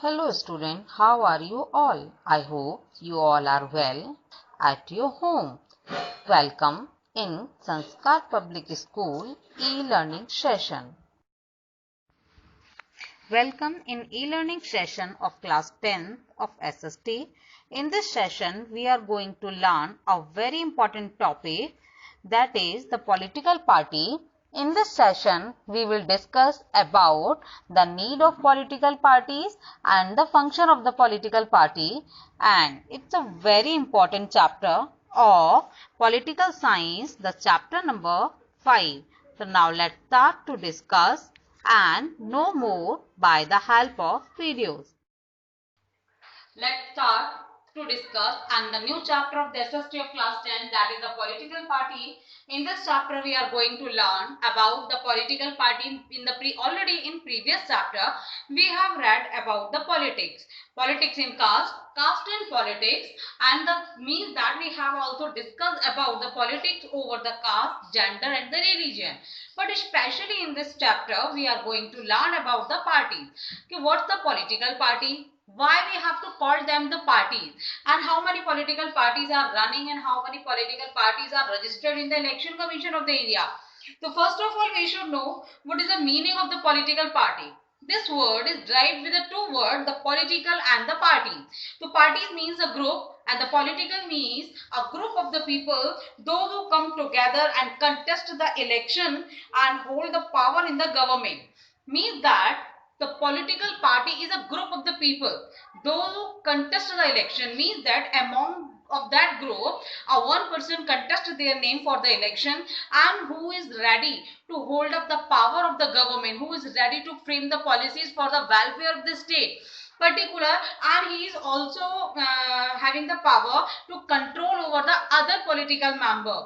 Hello student, how are you all? I hope you all are well at your home. Welcome in Sanskar Public School e-learning session. Welcome in e-learning session of class 10 of SST. In this session, we are going to learn a very important topic, that is the political party. In this session, we will discuss about the need of political parties and the function of the political party, and it's a very important chapter of political science, the chapter number 5. So now let's start to discuss and know more by the help of videos. Let's start to discuss and the new chapter of the SST of class 10, that is the political party. In this chapter we are going to learn about the political party. Already in previous chapter we have read about the politics in caste and politics, and the means that we have also discussed about the politics over the caste, gender and the religion. But especially in this chapter we are going to learn about the parties. Okay, what's the political party? Why we have to call them the parties, and how many political parties are running and how many political parties are registered in the election commission of the India. So first of all we should know what is the meaning of the political party. This word is derived with the two words, the political and the party. So parties means a group and the political means a group of the people, those who come together and contest the election and hold the power in the government. Means that the political party is a group of the people, those who contest the election. Means that among of that group, one person contests their name for the election and who is ready to hold up the power of the government, who is ready to frame the policies for the welfare of the state particular, and he is also having the power to control over the other political member.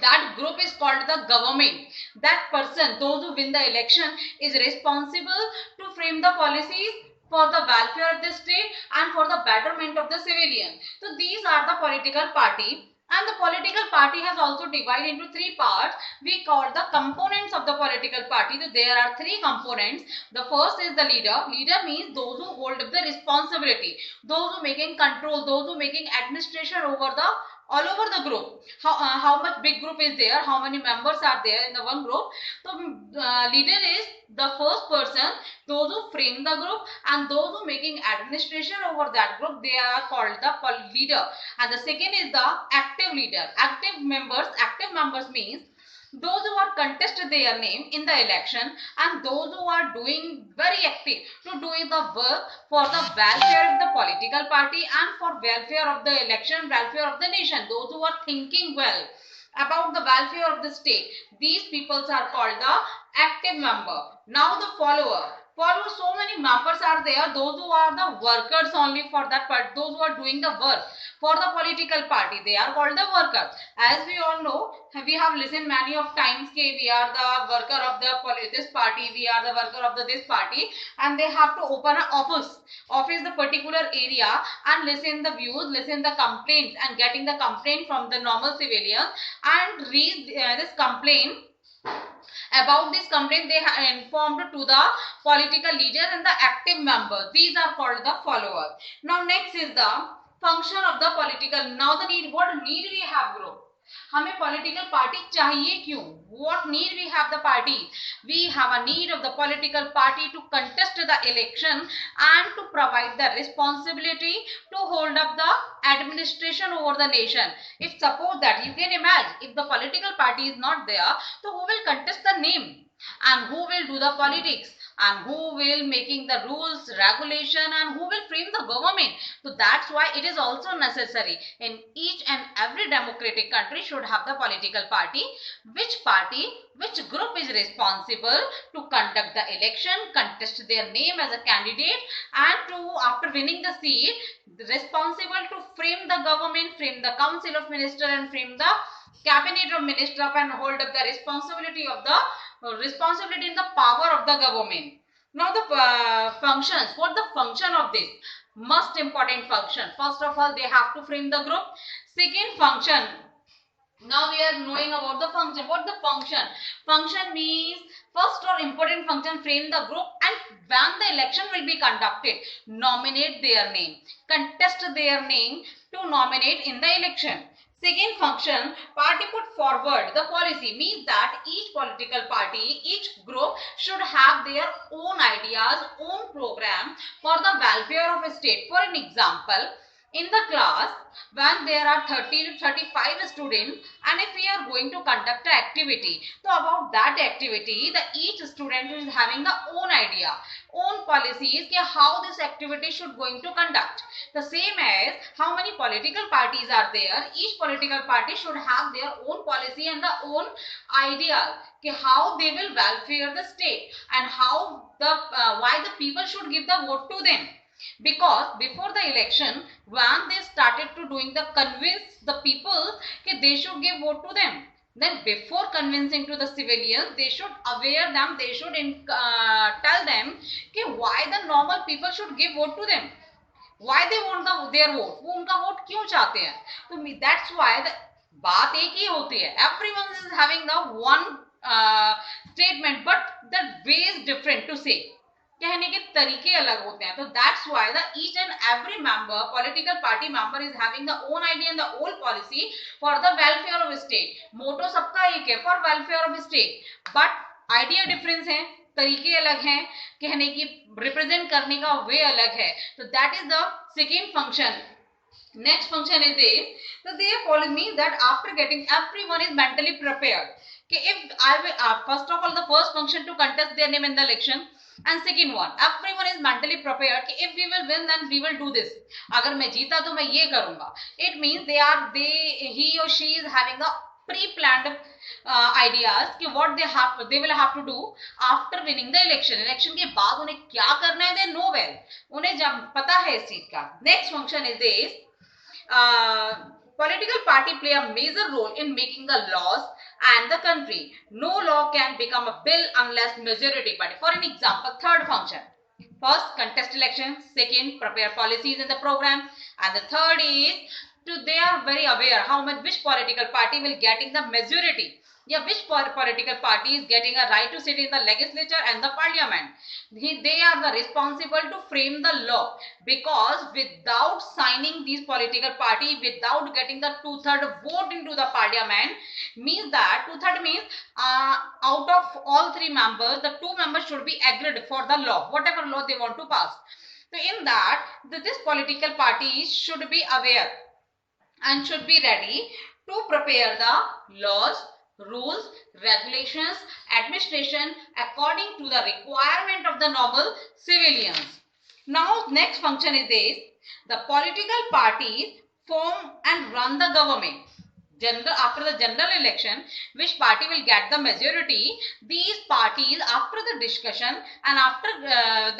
That group is called the government. That person, those who win the election, is responsible to frame the policies for the welfare of the state and for the betterment of the civilian. So these are the political party. And the political party has also divided into three parts. We call the components of the political party. So there are three components. The first is the leader. Leader means those who hold up the responsibility, those who making control, those who making administration over the all over the group. How much big group is there, how many members are there in the one group. So leader is the first person, those who frame the group and those who making administration over that group, they are called the leader. And the second is the active leader. Active members means those who are contested their name in the election and those who are doing very active to doing the work for the welfare of the political party and for welfare of the election, welfare of the nation. Those who are thinking well about the welfare of the state, these peoples are called the active member. Now the follower, so many members are there, those who are the workers only for that part, those who are doing the work for the political party, they are called the workers. As we all know, we have listened many of times that we are the worker of the this party, we are the worker of the this party, and they have to open an office the particular area and listen the views, listen the complaints and getting the complaint from the normal civilians and read this complaint. About this complaint they have informed to the political leader and the active members. These are called the followers. Now next is the function of the political. Now the need, what need we have group, हमें political party चाहिए क्यों? What need we have the party? We have a need of the political party to contest the election and to provide the responsibility to hold up the administration over the nation. If suppose that, you can imagine, if the political party is not there, so who will contest the name and who will do the politics and who will making the rules, regulation and who will frame the government. So that's why it is also necessary in each and every democratic country should have the political party. Which group is responsible to conduct the election, contest their name as a candidate and to, after winning the seat, responsible to frame the government, frame the council of ministers and frame the cabinet of ministers and hold up the responsibility of the responsibility in the power of the government. Now the functions. What the function of this? Most important function. First of all, they have to frame the group. Second function, Now we are knowing about the function. What the function? Function means first or important function, frame the group, and when the election will be conducted, nominate their name, contest their name to nominate in the election. Second function, party put forward the policy, means that each political party, each group should have their own ideas, own program for the welfare of a state. For an example, in the class, when there are 30 to 35 students, and if we are going to conduct an activity, so about that activity, each student is having the own idea, own policies, how this activity should going to conduct. The same as how many political parties are there, each political party should have their own policy and the own idea, how they will welfare the state, and how why the people should give the vote to them. Because before the election, when they started to doing the convince the people they should give vote to them, then before convincing to the civilians, they should aware them, they should tell them why the normal people should give vote to them, why they want their vote, वो उनका vote क्यों चाहते हैं. तो that's why the बात एक ही होती है, everyone is having the one statement, but the way is different to say, कहने के तरीके अलग होते हैं. तो that's why the each and every member, political party member, is having the own idea and the own policy for the welfare of state. Motto सबका एक है, for welfare of state, but idea difference है, तरीके अलग हैं, कहने की represent करने का वे अलग है. तो that is the second function. Next function is this. So they means that after getting, everyone is mentally prepared. If I will, first of all, the first function to contest their name in the election, and second one, everyone is mentally prepared. If we will win, then we will do this. अगर मैं जीता तो मैं ये करूँगा. It means he or she is having the pre-planned ideas कि what they will have to do after winning the election. Election के बाद उन्हें क्या करना है, they know well. उन्हें जब पता है इस चीज का. Next function is this. Political party play a major role in making the laws and the country. No law can become a bill unless majority party. For an example, third function. First, contest elections. Second, prepare policies in the program. And the third is, they are very aware how much which political party will getting the majority. Yeah, which political party is getting a right to sit in the legislature and the parliament. They are the responsible to frame the law, because without signing these political party, without getting the 2/3 vote into the parliament, means that 2/3 means out of all three members, the 2 members should be agreed for the law, whatever law they want to pass. So in that, this political parties should be aware and should be ready to prepare the laws, rules, regulations, administration according to the requirement of the normal civilians. Now next function is this. The political parties form and run the government. After the general election, which party will get the majority, these parties, after the discussion and after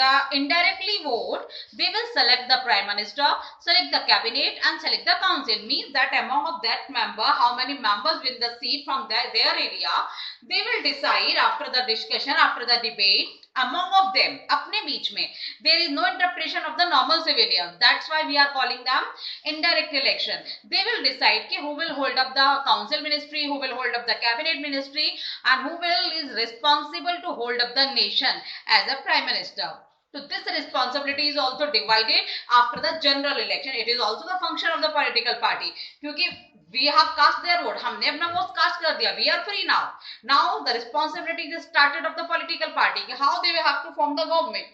the indirectly vote, they will select the prime minister, select the cabinet and select the council. Means that among of that member, how many members win the seat from their area, they will decide after the discussion, after the debate, among of them, अपने बीच में. There is no interpretation of the normal civilians. That's why we are calling them indirect election. They will decide who will hold up the council ministry, who will hold up the cabinet ministry, and who is responsible to hold up the nation as a prime minister. So this responsibility is also divided after the general election. It is also the function of the political party. क्योंकि we have cast their vote, हमने अपना vote cast कर दिया. We are free now. Now the responsibility is started of the political party. How they will have to form the government.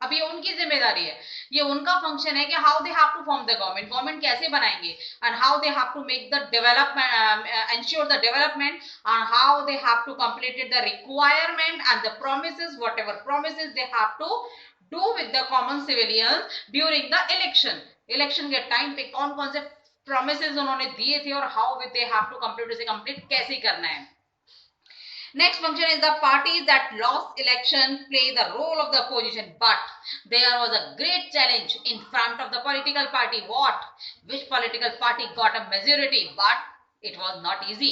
अब ये उनकी जिम्मेदारी है, ये उनका फंक्शन है कि how they have to form the government, government कैसे बनाएंगे, and how they have to make the development, ensure the development, and how they have to complete the requirement and the promises, whatever promises they have to do with the common civilians during the election. Election के time पे कौन कौन से promises उन्होंने दिए थे और how they have to complete, उसे कंप्लीट कैसे करना है. Next function is the parties that lost election play the role of the opposition, but there was a great challenge in front of the political party. What? Which political party got a majority? But it was not easy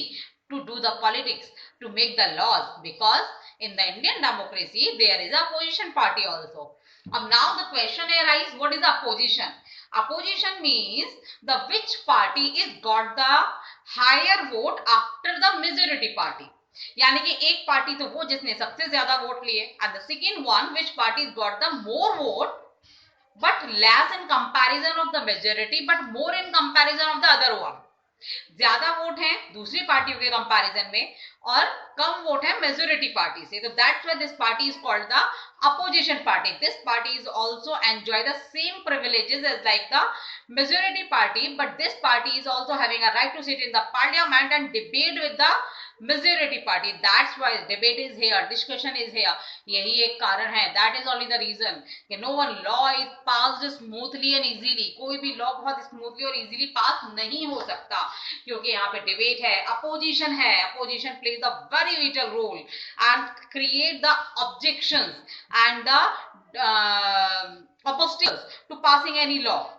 to do the politics, to make the laws, because in the Indian democracy there is a opposition party also. Now the question arises, what is the opposition? Opposition means the which party is got the higher vote after the majority party. यानी कि एक party तो वो जिसने सबसे ज्यादा vote लिए, and the second one which party got the more vote but less in comparison of the majority but more in comparison of the other one. ज्यादा वोट है दूसरी पार्टियों के कंपैरिजन में और कम वोट है मेजोरिटी पार्टी से, तो that's why this party is called the opposition party. This party is also enjoy the same privileges as like the majority party, but this party is also having a right to sit in the parliament and debate with the majority party. That's why debate is here, discussion is here. यही एक कारण है. That is only the reason कि no one law is passed smoothly and easily. कोई भी law बहुत smoothly और easily pass नहीं हो सकता क्योंकि यहाँ पे debate है, opposition है. Opposition plays a very vital role and create the objections and the obstacles to passing any law.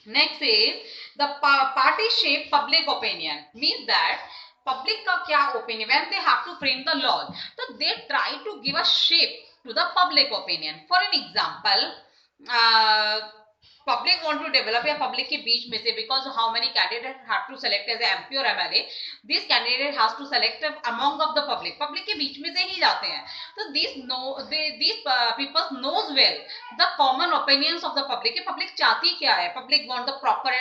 Next is the party shape public opinion. Means that public का क्या opinion when they have to frame the laws, so they try to give a shape to the public opinion. For an example, public want to develop या public के बीच में से because how many candidates have to select as a MP or MLA, this candidate has to select among of the public के बीच में से ही जाते हैं, तो these people knows well the common opinions of the public कि public चाहती क्या है. Public want the proper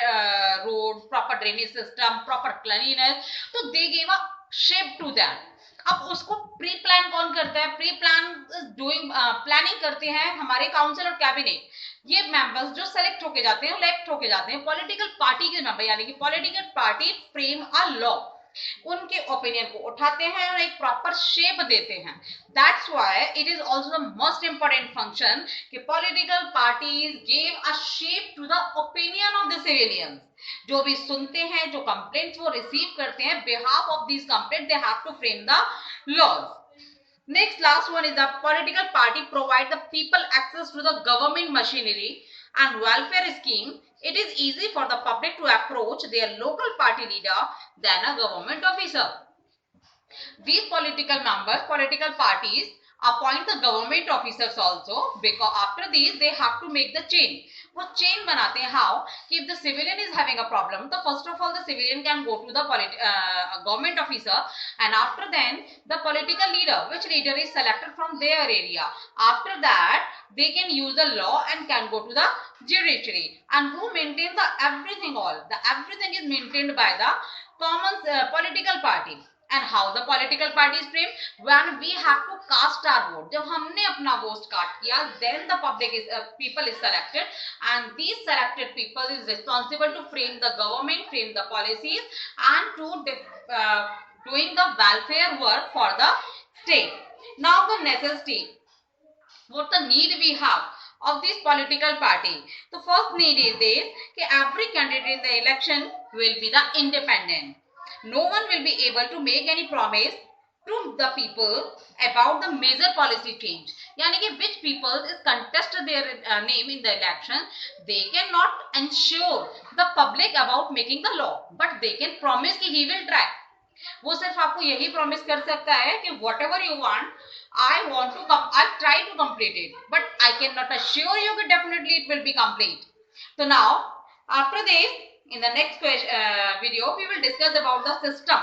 road, proper drainage system, proper cleanliness, तो they gave a shape to that. अब उसको प्री प्लान कौन करता है? प्री प्लान डूइंग प्लानिंग करते हैं हमारे काउंसिल और कैबिनेट. ये मेंबर्स जो सेलेक्ट होके जाते हैं, इलेक्ट होके जाते हैं पॉलिटिकल पार्टी के मेंबर, यानी कि political party frame a law, उनके ओपिनियन को उठाते हैं और एक प्रॉपर शेप देते हैं. That's why it is also the most important function कि political parties give a shape to the opinion of the civilians. जो भी सुनते हैं, जो कंप्लेंट्स वो रिसीव करते हैं, behalf of these complaints they have to frame the laws. Next, last one is the political party provide the people access to the government machinery and welfare scheme. It is easy for the public to approach their local party leader than a government officer. These political members, political parties appoint the government officers also, because after these they have to make the chain. वो chain बनाते हैं. How कि if the civilian is having a problem, so first of all the civilian can go to the government officer, and after then the political leader, which leader is selected from their area, after that they can use the law and can go to the judiciary. And who maintains the everything? The everything is maintained by the common political party. And how the political party is framed? When we have to cast our vote, जब हमने अपना vote cast किया, then the public is people is selected, and these selected people is responsible to frame the government, frame the policies, and to doing the welfare work for the state. Now the necessity, what the need we have of this political party. The first need is this कि every candidate in the election will be the independent. No one will be able to make any promise to the people about the major policy change. यानी कि which people is contest their name in the election, they cannot ensure the public about making the law, but they can promise कि he will try. वो सिर्फ आपको यही promise कर सकता है कि whatever you want, I try to complete it, but I cannot assure you that definitely it will be complete. So now after this, in the next video, we will discuss about the system,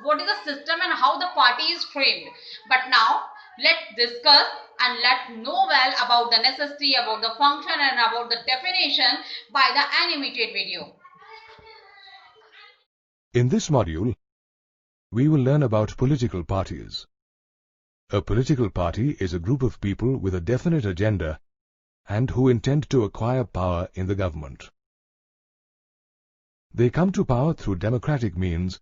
what is the system and how the party is framed. But now let's discuss and let's know well about the necessity, about the function, and about the definition by the animated video. In this module, we will learn about political parties. A political party is a group of people with a definite agenda and who intend to acquire power in the government. They come to power through democratic means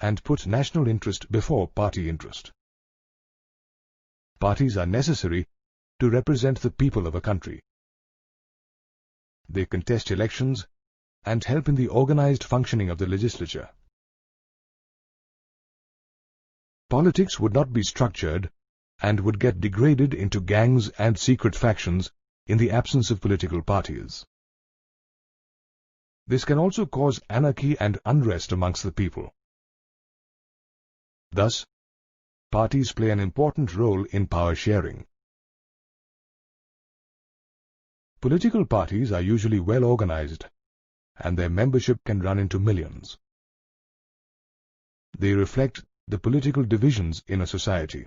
and put national interest before party interest. Parties are necessary to represent the people of a country. They contest elections and help in the organized functioning of the legislature. Politics would not be structured and would get degraded into gangs and secret factions in the absence of political parties. This can also cause anarchy and unrest amongst the people. Thus, parties play an important role in power sharing. Political parties are usually well organized, and their membership can run into millions. They reflect the political divisions in a society.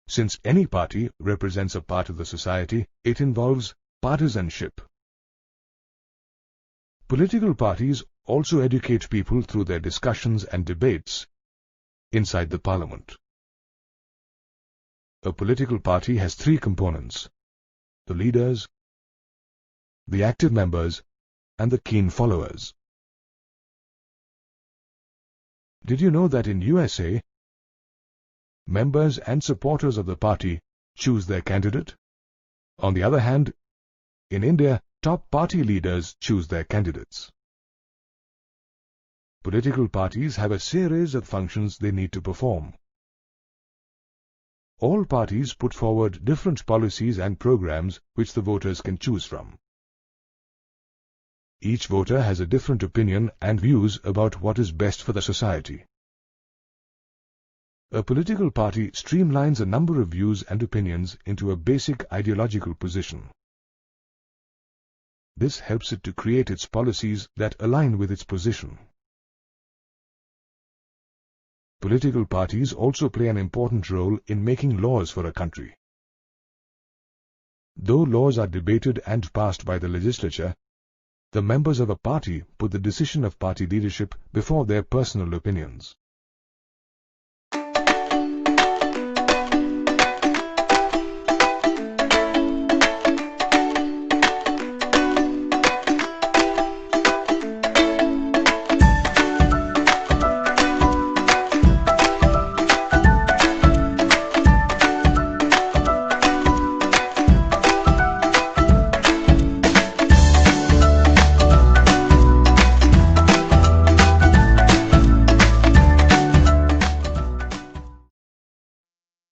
Since any party represents a part of the society, it involves partisanship. Political parties also educate people through their discussions and debates inside the parliament. A political party has three components: the leaders, the active members, and the keen followers. Did you know that in USA, members and supporters of the party choose their candidate? On the other hand, in India, top party leaders choose their candidates. Political parties have a series of functions they need to perform. All parties put forward different policies and programs which the voters can choose from. Each voter has a different opinion and views about what is best for the society. A political party streamlines a number of views and opinions into a basic ideological position. This helps it to create its policies that align with its position. Political parties also play an important role in making laws for a country. Though laws are debated and passed by the legislature, the members of a party put the decision of party leadership before their personal opinions.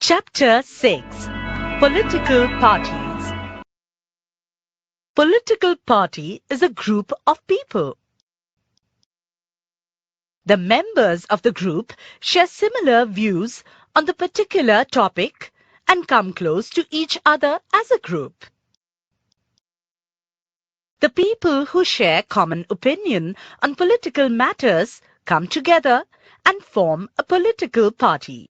Chapter 6: Political Parties. Political party is a group of people. The members of the group share similar views on the particular topic and come close to each other as a group. The people who share common opinion on political matters come together and form a political party.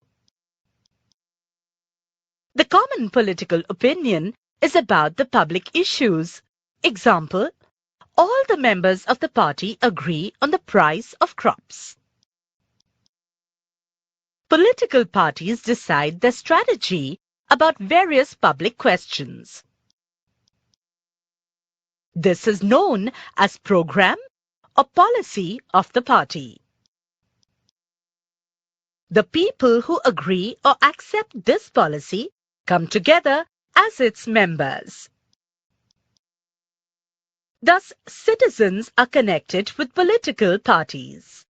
The common political opinion is about the public issues. Example, all the members of the party agree on the price of crops. Political parties decide their strategy about various public questions. This is known as program or policy of the party. The people who agree or accept this policy come together as its members. Thus, citizens are connected with political parties.